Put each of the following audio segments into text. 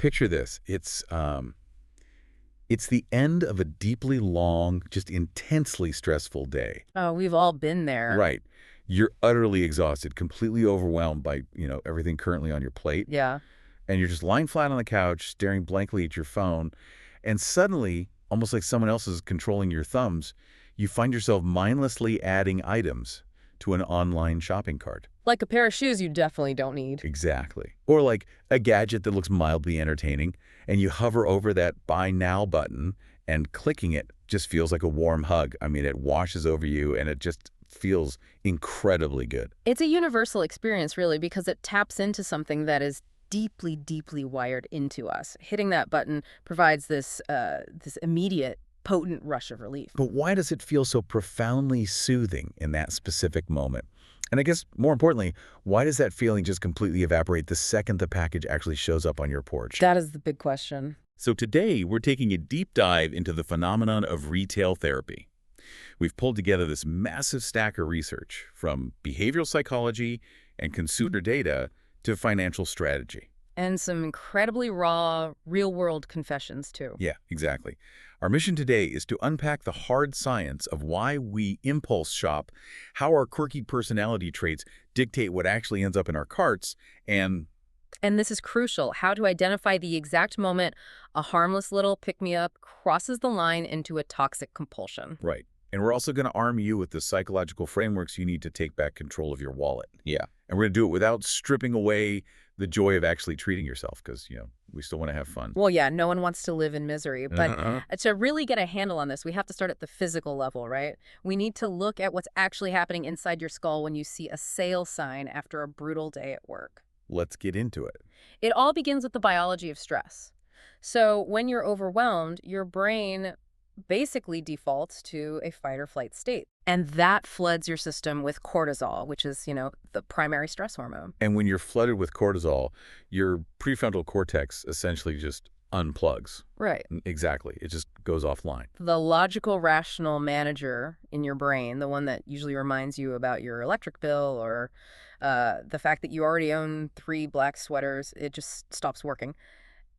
Picture this. It's the end of a deeply long, just intensely stressful day. Oh, we've all been there. Right. You're utterly exhausted, completely overwhelmed by, everything currently on your plate. Yeah. And you're just lying flat on the couch, staring blankly at your phone. And suddenly, almost like someone else is controlling your thumbs, you find yourself mindlessly adding items to an online shopping cart. Like a pair of shoes you definitely don't need. Exactly. Or like a gadget that looks mildly entertaining, and you hover over that Buy Now button, and clicking it just feels like a warm hug. I mean, it washes over you, and it just feels incredibly good. It's a universal experience, really, because it taps into something that is deeply, deeply wired into us. Hitting that button provides this immediate, potent rush of relief. But why does it feel so profoundly soothing in that specific moment? And I guess, more importantly, why does that feeling just completely evaporate the second the package actually shows up on your porch? That is the big question. So today, we're taking a deep dive into the phenomenon of retail therapy. We've pulled together this massive stack of research, from behavioral psychology and consumer data to financial strategy. And some incredibly raw, real-world confessions, too. Yeah, exactly. Our mission today is to unpack the hard science of why we impulse shop, how our quirky personality traits dictate what actually ends up in our carts, and And this is crucial, how to identify the exact moment a harmless little pick-me-up crosses the line into a toxic compulsion. right. And we're also going to arm you with the psychological frameworks you need to take back control of your wallet. Yeah. And we're going to do it without stripping away the joy of actually treating yourself, because, we still want to have fun. Well, yeah, no one wants to live in misery, but Uh-huh. to really get a handle on this, we have to start at the physical level, right? We need to look at what's actually happening inside your skull when you see a sale sign after a brutal day at work. Let's get into it. It all begins with the biology of stress. So when you're overwhelmed, your brain basically defaults to a fight or flight state. And that floods your system with cortisol, which is, the primary stress hormone. And when you're flooded with cortisol, your prefrontal cortex essentially just unplugs. Right. Exactly. It just goes offline. The logical, rational manager in your brain, the one that usually reminds you about your electric bill or the fact that you already own 3 black sweaters, it just stops working.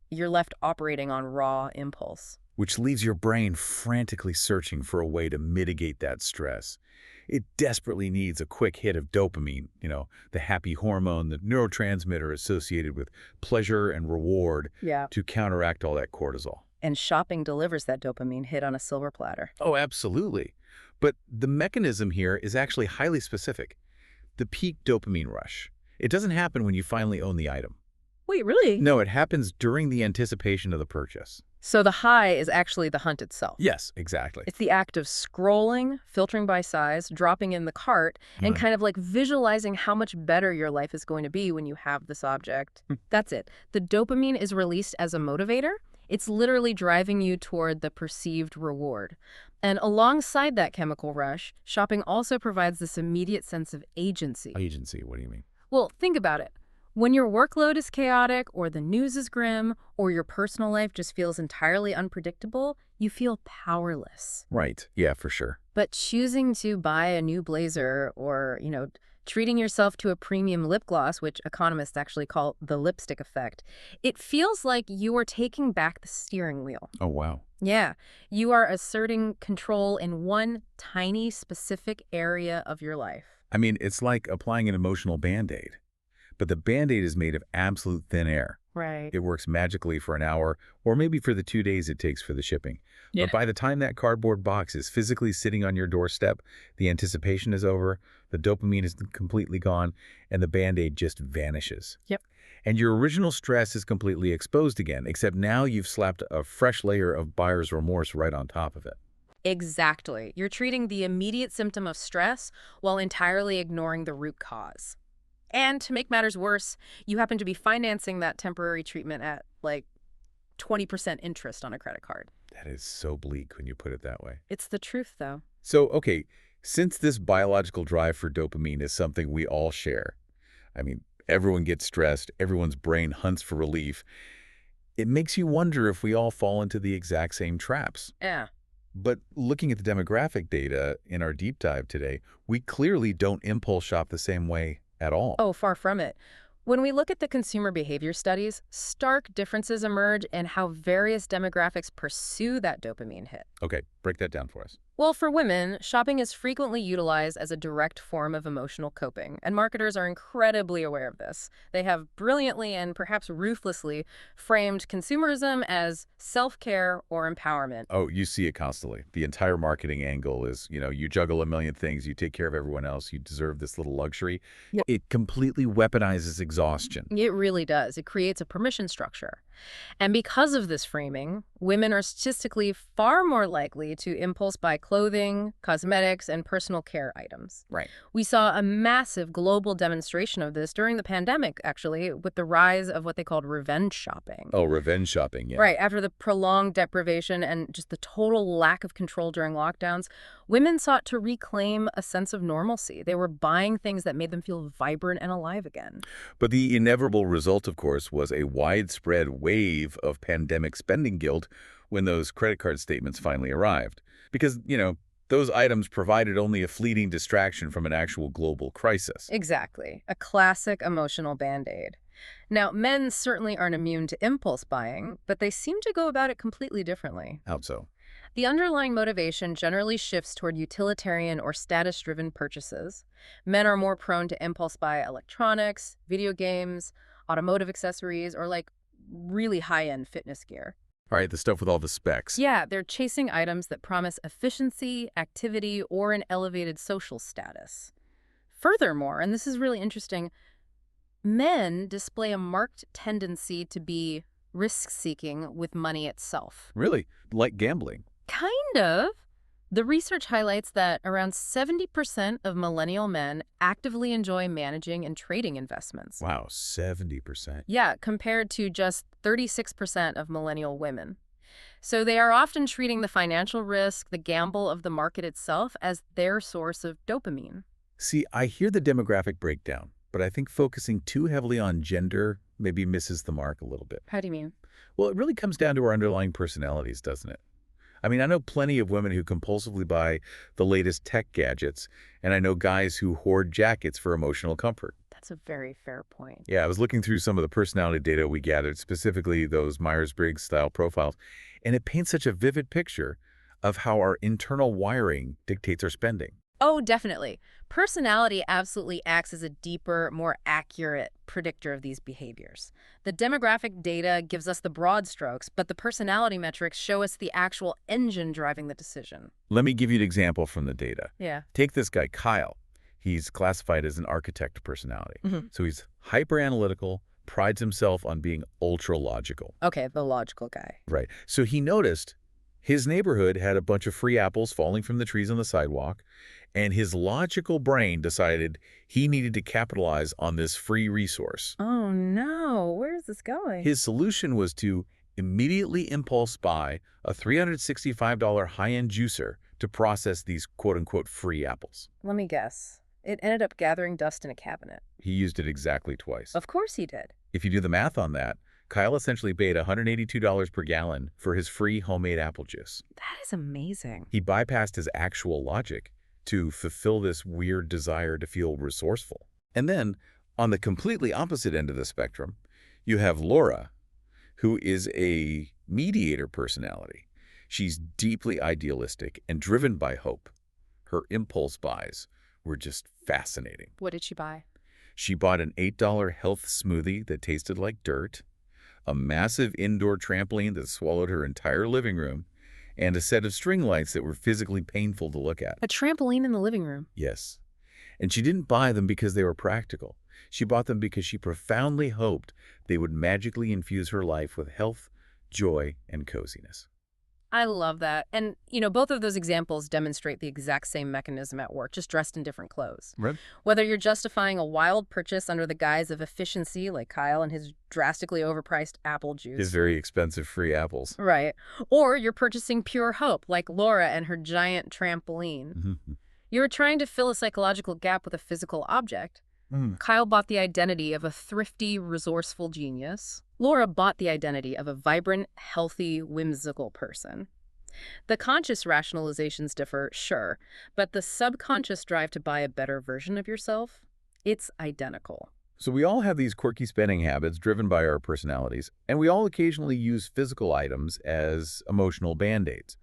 You're left operating on raw impulse. Which leaves your brain frantically searching for a way to mitigate that stress. It desperately needs a quick hit of dopamine, the happy hormone, the neurotransmitter associated with pleasure and reward, Yeah. to counteract all that cortisol. And shopping delivers that dopamine hit on a silver platter. Oh, absolutely. But the mechanism here is actually highly specific. The peak dopamine rush. It doesn't happen when you finally own the item. Wait, really? No, it happens during the anticipation of the purchase. So the high is actually the hunt itself. Yes, exactly. It's the act of scrolling, filtering by size, dropping in the cart, and kind of like visualizing how much better your life is going to be when you have this object. That's it. The dopamine is released as a motivator. It's literally driving you toward the perceived reward. And alongside that chemical rush, shopping also provides this immediate sense of agency. Agency, what do you mean? Well, think about it. When your workload is chaotic, or the news is grim, or your personal life just feels entirely unpredictable, you feel powerless. Right. Yeah, for sure. But choosing to buy a new blazer or, treating yourself to a premium lip gloss, which economists actually call the lipstick effect, it feels like you are taking back the steering wheel. Oh, wow. Yeah, you are asserting control in one tiny, specific area of your life. I mean, it's like applying an emotional Band-Aid. But the Band-Aid is made of absolute thin air. Right. It works magically for an hour, or maybe for the 2 days it takes for the shipping. Yeah. But by the time that cardboard box is physically sitting on your doorstep, the anticipation is over, the dopamine is completely gone, and the Band-Aid just vanishes. Yep. And your original stress is completely exposed again, except now you've slapped a fresh layer of buyer's remorse right on top of it. Exactly. You're treating the immediate symptom of stress while entirely ignoring the root cause. And to make matters worse, you happen to be financing that temporary treatment at, 20% interest on a credit card. That is so bleak when you put it that way. It's the truth, though. So, okay, since this biological drive for dopamine is something we all share, I mean, everyone gets stressed, everyone's brain hunts for relief, it makes you wonder if we all fall into the exact same traps. Yeah. But looking at the demographic data in our deep dive today, we clearly don't impulse shop the same way at all. Oh, far from it. When we look at the consumer behavior studies, stark differences emerge in how various demographics pursue that dopamine hit. Okay, break that down for us. Well, for women, shopping is frequently utilized as a direct form of emotional coping, and marketers are incredibly aware of this. They have brilliantly and perhaps ruthlessly framed consumerism as self-care or empowerment. Oh, you see it constantly. The entire marketing angle is, you juggle a million things, you take care of everyone else, you deserve this little luxury. Yeah. It completely weaponizes exhaustion. It really does. It creates a permission structure. And because of this framing, women are statistically far more likely to impulse buy clothing, cosmetics, and personal care items. Right. We saw a massive global demonstration of this during the pandemic, actually, with the rise of what they called revenge shopping. Oh, revenge shopping, yeah. Right. After the prolonged deprivation and just the total lack of control during lockdowns, women sought to reclaim a sense of normalcy. They were buying things that made them feel vibrant and alive again. But the inevitable result, of course, was a widespread wave of pandemic spending guilt when those credit card statements finally arrived. Because, those items provided only a fleeting distraction from an actual global crisis. Exactly. A classic emotional Band-Aid. Now, men certainly aren't immune to impulse buying, but they seem to go about it completely differently. How so? The underlying motivation generally shifts toward utilitarian or status-driven purchases. Men are more prone to impulse buy electronics, video games, automotive accessories, or like really high-end fitness gear. All right, the stuff with all the specs. Yeah, they're chasing items that promise efficiency, activity, or an elevated social status. Furthermore, and this is really interesting, men display a marked tendency to be risk-seeking with money itself. Really? Like gambling. Kind of. The research highlights that around 70% of millennial men actively enjoy managing and trading investments. Wow, 70%. Yeah, compared to just 36% of millennial women. So they are often treating the financial risk, the gamble of the market itself, as their source of dopamine. See, I hear the demographic breakdown, but I think focusing too heavily on gender maybe misses the mark a little bit. How do you mean? Well, it really comes down to our underlying personalities, doesn't it? I mean, I know plenty of women who compulsively buy the latest tech gadgets, and I know guys who hoard jackets for emotional comfort. That's a very fair point. Yeah, I was looking through some of the personality data we gathered, specifically those Myers-Briggs style profiles, and it paints such a vivid picture of how our internal wiring dictates our spending. Oh, definitely. Personality absolutely acts as a deeper, more accurate predictor of these behaviors. The demographic data gives us the broad strokes, but the personality metrics show us the actual engine driving the decision. Let me give you an example from the data. Yeah. Take this guy, Kyle. He's classified as an architect personality. Mm-hmm. So he's hyper-analytical, prides himself on being ultra-logical. Okay, the logical guy. Right. So he noticed his neighborhood had a bunch of free apples falling from the trees on the sidewalk, and his logical brain decided he needed to capitalize on this free resource. Oh no, where is this going? His solution was to immediately impulse buy a $365 high-end juicer to process these quote-unquote free apples. Let me guess. It ended up gathering dust in a cabinet. He used it exactly twice. Of course he did. If you do the math on that, Kyle essentially paid $182 per gallon for his free homemade apple juice. That is amazing. He bypassed his actual logic to fulfill this weird desire to feel resourceful. And then, on the completely opposite end of the spectrum, you have Laura, who is a mediator personality. She's deeply idealistic and driven by hope. Her impulse buys were just fascinating. What did she buy? She bought an $8 health smoothie that tasted like dirt, a massive indoor trampoline that swallowed her entire living room, and a set of string lights that were physically painful to look at. A trampoline in the living room. Yes. And she didn't buy them because they were practical. She bought them because she profoundly hoped they would magically infuse her life with health, joy, and coziness. I love that. And, both of those examples demonstrate the exact same mechanism at work, just dressed in different clothes. Right. Whether you're justifying a wild purchase under the guise of efficiency, like Kyle and his drastically overpriced apple juice. His very expensive free apples. Right. Or you're purchasing pure hope, like Laura and her giant trampoline. Mm-hmm. You're trying to fill a psychological gap with a physical object. Kyle bought the identity of a thrifty, resourceful genius. Laura bought the identity of a vibrant, healthy, whimsical person. The conscious rationalizations differ, sure, but the subconscious drive to buy a better version of yourself, it's identical. So we all have these quirky spending habits driven by our personalities, and we all occasionally use physical items as emotional band-aids.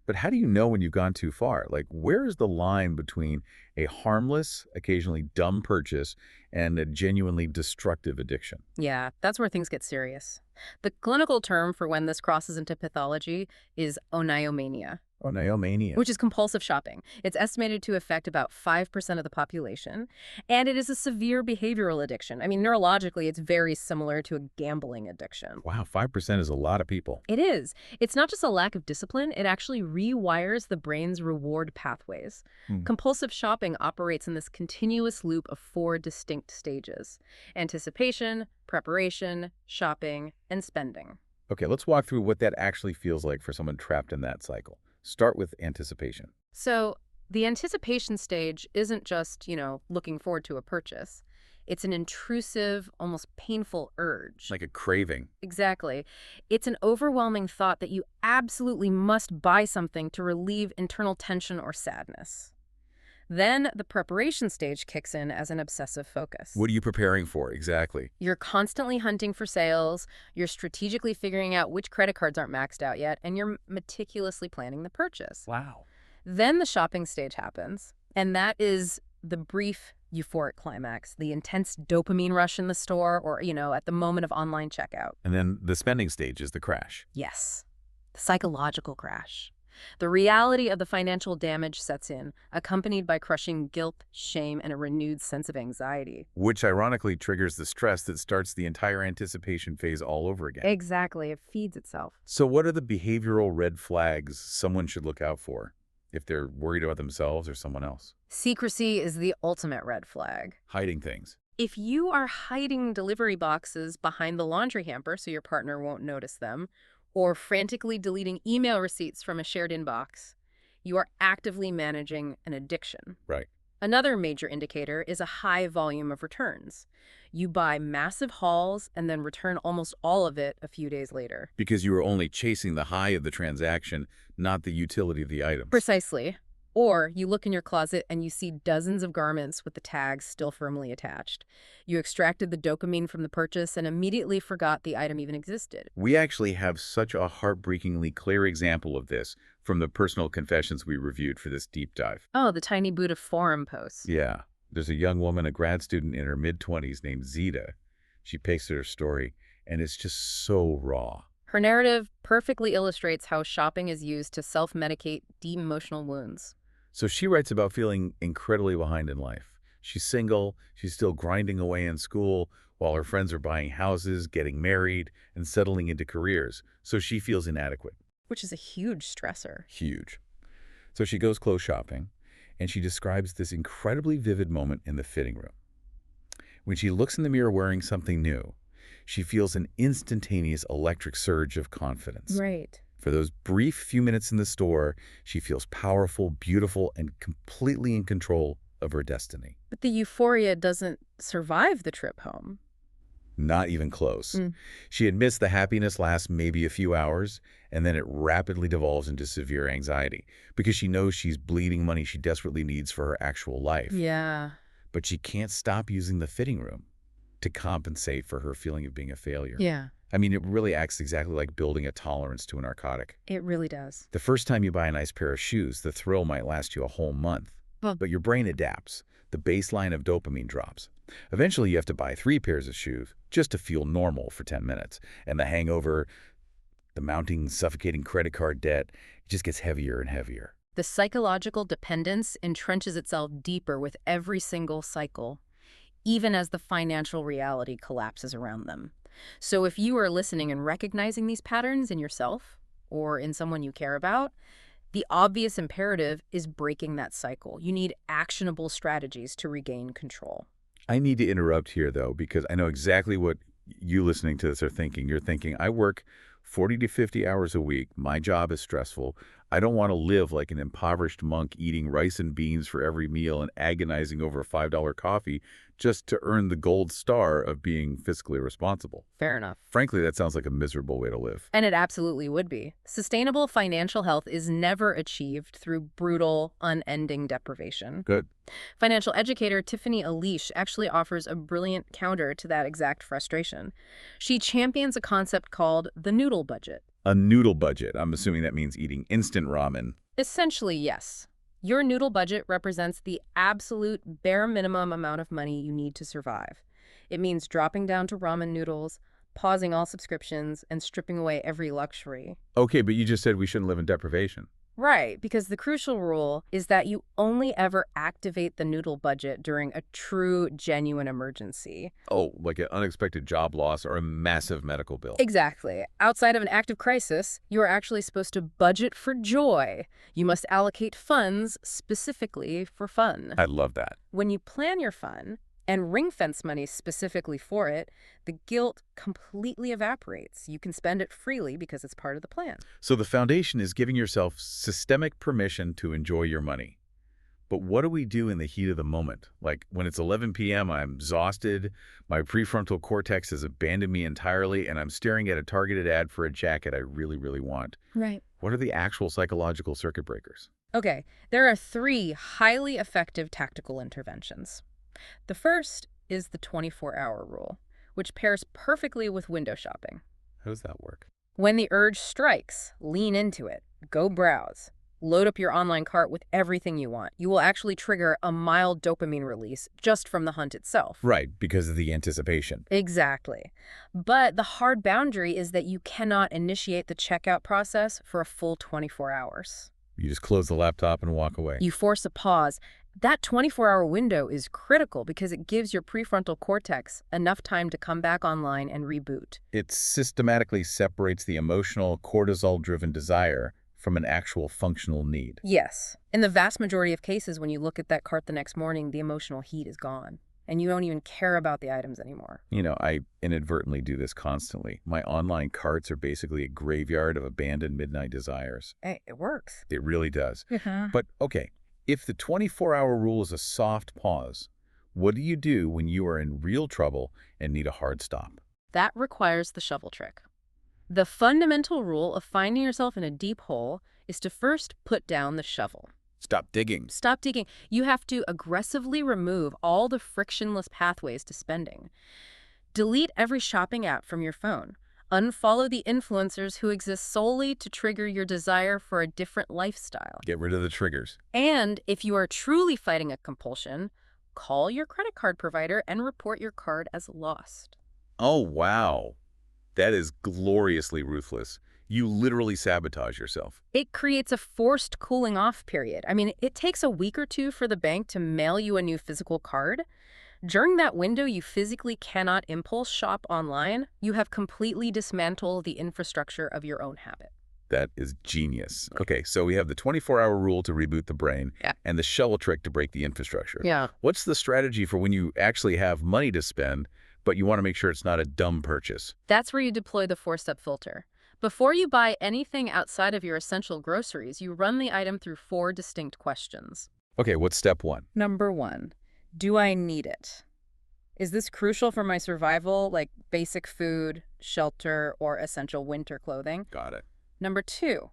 But how do you know when you've gone too far? Like, where is the line between a harmless, occasionally dumb purchase and a genuinely destructive addiction? Yeah, that's where things get serious. The clinical term for when this crosses into pathology is oniomania, Oh, neomania. which is compulsive shopping. It's estimated to affect about 5% of the population, and it is a severe behavioral addiction. I mean, neurologically, it's very similar to a gambling addiction. Wow, 5% is a lot of people. It is. It's not just a lack of discipline, it actually rewires the brain's reward pathways. Hmm. Compulsive shopping operates in this continuous loop of 4 distinct stages: anticipation, preparation, shopping, and spending. Okay, let's walk through what that actually feels like for someone trapped in that cycle. Start with anticipation. So the anticipation stage isn't just, looking forward to a purchase. It's an intrusive, almost painful urge. Like a craving. Exactly. It's an overwhelming thought that you absolutely must buy something to relieve internal tension or sadness. Then the preparation stage kicks in as an obsessive focus. What are you preparing for exactly? You're constantly hunting for sales, you're strategically figuring out which credit cards aren't maxed out yet, and you're meticulously planning the purchase. Wow. Then the shopping stage happens, and that is the brief euphoric climax, the intense dopamine rush in the store or, at the moment of online checkout. And then the spending stage is the crash. Yes, the psychological crash. The reality of the financial damage sets in, accompanied by crushing guilt, shame, and a renewed sense of anxiety. Which ironically triggers the stress that starts the entire anticipation phase all over again. Exactly, it feeds itself. So what are the behavioral red flags someone should look out for if they're worried about themselves or someone else? Secrecy is the ultimate red flag. Hiding things. If you are hiding delivery boxes behind the laundry hamper so your partner won't notice them, or frantically deleting email receipts from a shared inbox, you are actively managing an addiction. Right. Another major indicator is a high volume of returns. You buy massive hauls and then return almost all of it a few days later. Because you are only chasing the high of the transaction, not the utility of the items. Precisely. Or you look in your closet and you see dozens of garments with the tags still firmly attached. You extracted the dopamine from the purchase and immediately forgot the item even existed. We actually have such a heartbreakingly clear example of this from the personal confessions we reviewed for this deep dive. Oh, the tiny Buddha forum posts. Yeah. There's a young woman, a grad student in her mid-20s named Zita. She pasted her story, and it's just so raw. Her narrative perfectly illustrates how shopping is used to self-medicate deep emotional wounds. So she writes about feeling incredibly behind in life. She's single, she's still grinding away in school, while her friends are buying houses, getting married, and settling into careers. So she feels inadequate. Which is a huge stressor. Huge. So she goes clothes shopping, and she describes this incredibly vivid moment in the fitting room. When she looks in the mirror wearing something new, she feels an instantaneous electric surge of confidence. Right. For those brief few minutes in the store, she feels powerful, beautiful, and completely in control of her destiny. But the euphoria doesn't survive the trip home. Not even close. She admits the happiness lasts maybe a few hours, and then it rapidly devolves into severe anxiety because she knows she's bleeding money she desperately needs for her actual life. Yeah. But she can't stop using the fitting room to compensate for her feeling of being a failure. Yeah. I mean, it really acts exactly like building a tolerance to a narcotic. It really does. The first time you buy a nice pair of shoes, the thrill might last you a whole month. But your brain adapts. The baseline of dopamine drops. Eventually, you have to buy 3 pairs of shoes just to feel normal for 10 minutes. And the hangover, the mounting, suffocating credit card debt, it just gets heavier and heavier. The psychological dependence entrenches itself deeper with every single cycle, even as the financial reality collapses around them. So if you are listening and recognizing these patterns in yourself or in someone you care about, the obvious imperative is breaking that cycle. You need actionable strategies to regain control. I need to interrupt here, though, because I know exactly what you listening to this are thinking. You're thinking, I work 40 to 50 hours a week. My job is stressful. I don't want to live like an impoverished monk eating rice and beans for every meal and agonizing over a $5 coffee just to earn the gold star of being fiscally responsible. Fair enough. Frankly, that sounds like a miserable way to live. And it absolutely would be. Sustainable financial health is never achieved through brutal, unending deprivation. Good. Financial educator Tiffany Alish actually offers a brilliant counter to that exact frustration. She champions a concept called the noodle budget. A noodle budget. I'm assuming that means eating instant ramen. Essentially, yes. Your noodle budget represents the absolute bare minimum amount of money you need to survive. It means dropping down to ramen noodles, pausing all subscriptions, and stripping away every luxury. Okay, but you just said we shouldn't live in deprivation. Right, because the crucial rule is that you only ever activate the noodle budget during a true, genuine emergency. Oh, like an unexpected job loss or a massive medical bill. Exactly. Outside of an active crisis, you are actually supposed to budget for joy. You must allocate funds specifically for fun. I love that. When you plan your fun and ring-fence money specifically for it, the guilt completely evaporates. You can spend it freely because it's part of the plan. So the foundation is giving yourself systemic permission to enjoy your money. But what do we do in the heat of the moment? Like when it's 11 p.m., I'm exhausted, my prefrontal cortex has abandoned me entirely, and I'm staring at a targeted ad for a jacket I really, really want. Right. What are the actual psychological circuit breakers? Okay, there are 3 highly effective tactical interventions. The first is the 24-hour rule, which pairs perfectly with window shopping. How does that work? When the urge strikes, lean into it. Go browse. Load up your online cart with everything you want. You will actually trigger a mild dopamine release just from the hunt itself. Right, because of the anticipation. Exactly. But the hard boundary is that you cannot initiate the checkout process for a full 24 hours. You just close the laptop and walk away. You force a pause. That 24-hour window is critical because it gives your prefrontal cortex enough time to come back online and reboot. It systematically separates the emotional, cortisol-driven desire from an actual functional need. Yes. In the vast majority of cases, when you look at that cart the next morning, the emotional heat is gone, and you don't even care about the items anymore. You know, I inadvertently do this constantly. My online carts are basically a graveyard of abandoned midnight desires. Hey, it works. It really does. But, okay, if the 24-hour rule is a soft pause, what do you do when you are in real trouble and need a hard stop? That requires the shovel trick. The fundamental rule of finding yourself in a deep hole is to first put down the shovel. Stop digging. Stop digging. You have to aggressively remove all the frictionless pathways to spending. Delete every shopping app from your phone. Unfollow the influencers who exist solely to trigger your desire for a different lifestyle. Get rid of the triggers. And if you are truly fighting a compulsion, call your credit card provider and report your card as lost. Oh, wow. That is gloriously ruthless. You literally sabotage yourself. It creates a forced cooling off period. I mean, it takes a week or 2 for the bank to mail you a new physical card. During that window, you physically cannot impulse shop online. You have completely dismantled the infrastructure of your own habit. That is genius. Okay, so we have the 24-hour rule to reboot the brain and the shovel trick to break the infrastructure. Yeah. What's the strategy for when you actually have money to spend, but you want to make sure it's not a dumb purchase? That's where you deploy the 4-step filter. Before you buy anything outside of your essential groceries, you run the item through 4 distinct questions. Okay, what's step 1? Number 1, do I need it? Is this crucial for my survival, like basic food, shelter, or essential winter clothing? Got it. Number 2,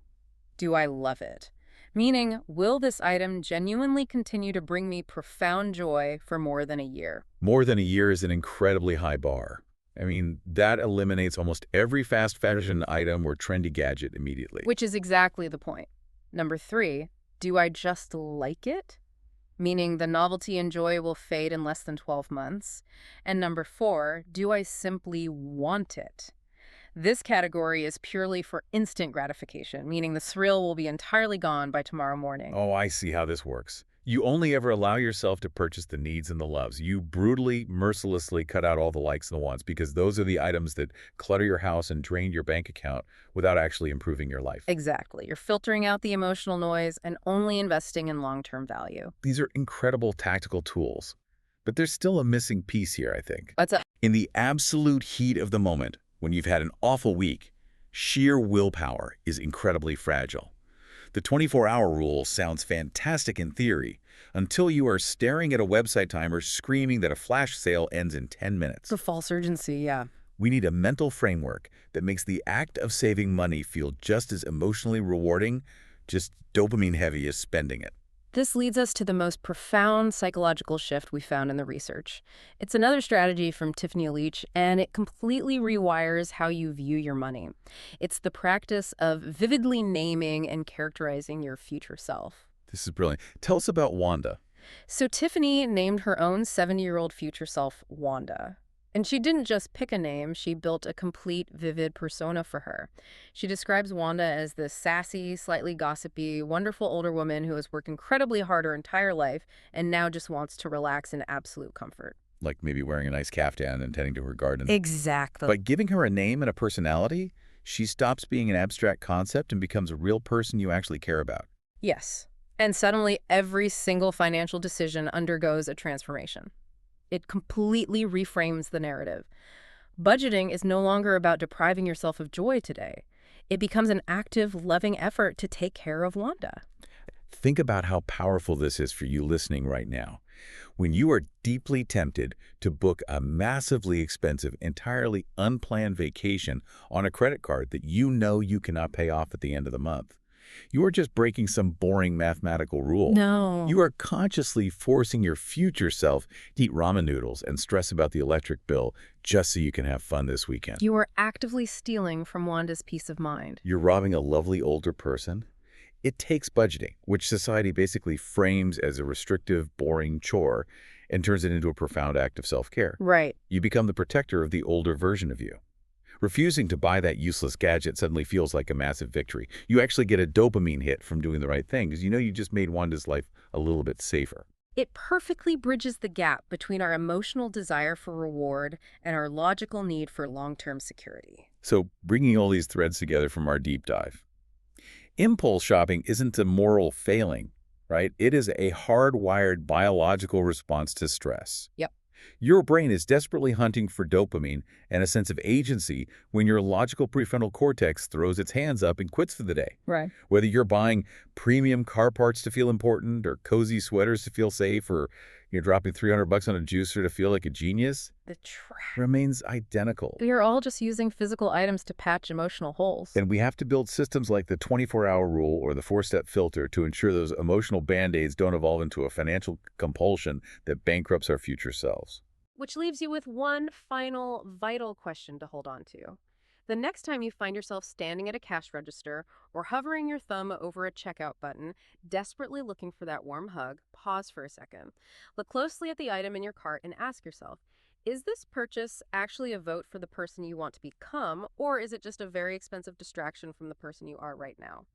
do I love it? Meaning, will this item genuinely continue to bring me profound joy for more than a year? More than a year is an incredibly high bar. I mean, that eliminates almost every fast fashion item or trendy gadget immediately. Which is exactly the point. Number 3, do I just like it? Meaning the novelty and joy will fade in less than 12 months. And number 4, do I simply want it? This category is purely for instant gratification, meaning the thrill will be entirely gone by tomorrow morning. Oh, I see how this works. You only ever allow yourself to purchase the needs and the loves. You brutally, mercilessly cut out all the likes and the wants because those are the items that clutter your house and drain your bank account without actually improving your life. Exactly. You're filtering out the emotional noise and only investing in long-term value. These are incredible tactical tools. But there's still a missing piece here, I think. What's up? In the absolute heat of the moment, when you've had an awful week, Sheer willpower is incredibly fragile. The 24-hour rule sounds fantastic in theory until you are staring at a website timer screaming that a flash sale ends in 10 minutes. The false urgency, yeah. We need a mental framework that makes the act of saving money feel just as emotionally rewarding, just dopamine heavy as spending it. This leads us to the most profound psychological shift we found in the research. It's another strategy from Tiffany Leach, and it completely rewires how you view your money. It's the practice of vividly naming and characterizing your future self. This is brilliant. Tell us about Wanda. So Tiffany named her own 70-year-old future self Wanda. And she didn't just pick a name, she built a complete, vivid persona for her. She describes Wanda as this sassy, slightly gossipy, wonderful older woman who has worked incredibly hard her entire life and now just wants to relax in absolute comfort. Like maybe wearing a nice caftan and tending to her garden. Exactly. By giving her a name and a personality, she stops being an abstract concept and becomes a real person you actually care about. Yes. And suddenly every single financial decision undergoes a transformation. It completely reframes the narrative. Budgeting is no longer about depriving yourself of joy today. It becomes an active, loving effort to take care of Wanda. Think about how powerful this is for you listening right now. When you are deeply tempted to book a massively expensive, entirely unplanned vacation on a credit card that you know you cannot pay off at the end of the month, you are just breaking some boring mathematical rule. No. You are consciously forcing your future self to eat ramen noodles and stress about the electric bill just so you can have fun this weekend. You are actively stealing from Wanda's peace of mind. You're robbing a lovely older person. It takes budgeting, which society basically frames as a restrictive, boring chore, and turns it into a profound act of self-care. Right. You become the protector of the older version of you. Refusing to buy that useless gadget suddenly feels like a massive victory. You actually get a dopamine hit from doing the right thing because you know you just made Wanda's life a little bit safer. It perfectly bridges the gap between our emotional desire for reward and our logical need for long-term security. So bringing all these threads together from our deep dive. Impulse shopping isn't a moral failing, right? It is a hardwired biological response to stress. Yep. Your brain is desperately hunting for dopamine and a sense of agency when your logical prefrontal cortex throws its hands up and quits for the day. Right. Whether you're buying premium car parts to feel important or cozy sweaters to feel safe or you're dropping $300 on a juicer to feel like a genius, The trap. remains identical. We are all just using physical items to patch emotional holes. And we have to build systems like the 24-hour rule or the 4-step filter to ensure those emotional band-aids don't evolve into a financial compulsion that bankrupts our future selves. Which leaves you with one final vital question to hold on to. The next time you find yourself standing at a cash register or hovering your thumb over a checkout button, desperately looking for that warm hug, pause for a second. Look closely at the item in your cart and ask yourself, is this purchase actually a vote for the person you want to become, or is it just a very expensive distraction from the person you are right now?